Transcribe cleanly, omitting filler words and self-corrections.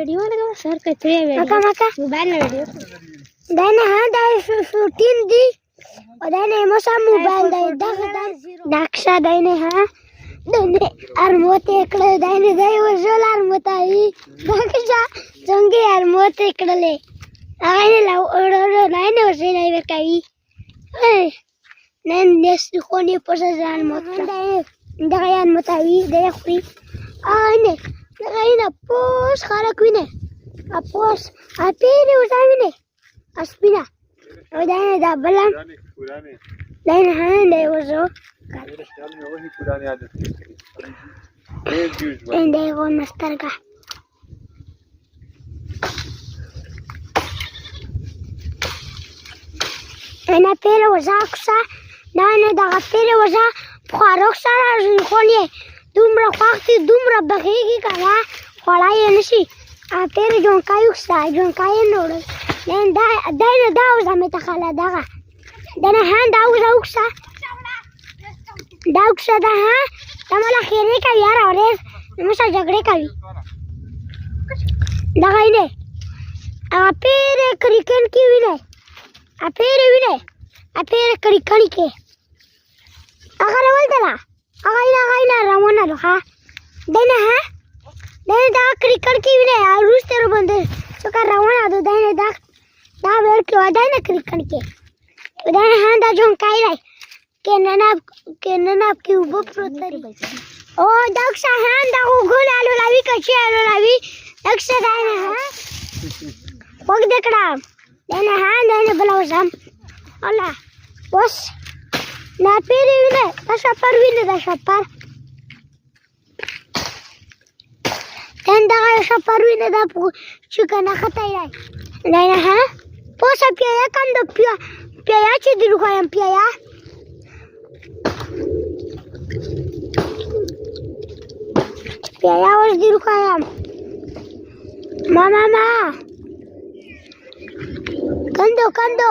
वीडियो लगा सर कहते हैं वीडियो मोबाइल में वीडियो दाने हां दाई 14 दी और दाने मोसा मोबाइल दाई दाक्षा दाने हां दाने अरमोते एकड़े दाने दाई वजोल अरमोताई दाक्षा जंगे अरमोते एकड़ले आने लाव ओडो नाने वसे नाही बेकाई नन नेस कोनी पोसा मोता दाई अरमोताई दाई खुरी आने Reina pos cara quine. Apos atire usavine. Aspina. Odane da balam. पुराने. Then hand I was so. वही पुरानी आदत थी. And they go mastarga. أنا بيرة وزاكسا. أنا دا بيرة وزا. فاروكسا رجولي. دومره وختي دومره بخيږي کنه خړای نشي اته جون کایوکسا جون کای نور نن دا دا وزمه ته خلا دغه دنه هان دا وزوکسا دا وکسا دا ها تملا خیره کوي یار اوره نمسا جګړه کوي دغه نه اپیره کریکن کی وینه اپیره کریکن کې هغه ولدلا Againa Ramona loha. Dena ha? Dena da cricket ki vine arus tero bande. So ka Ramona do dena da ver ke dena cricket ke. Dena ha da jon kai rai. Kenana ki ubo protari. Oh daksha ha da ugol alu lavi kachi alu lavi. Daksha dena ha. Pog dekda. Dena ha dena balawsam. Allah. Bos. Na pere vine da shapar ten da shapar vine da chikana khatai rai naina ha posa piya kando piya chi diru khayam piya was diru khayam mama kando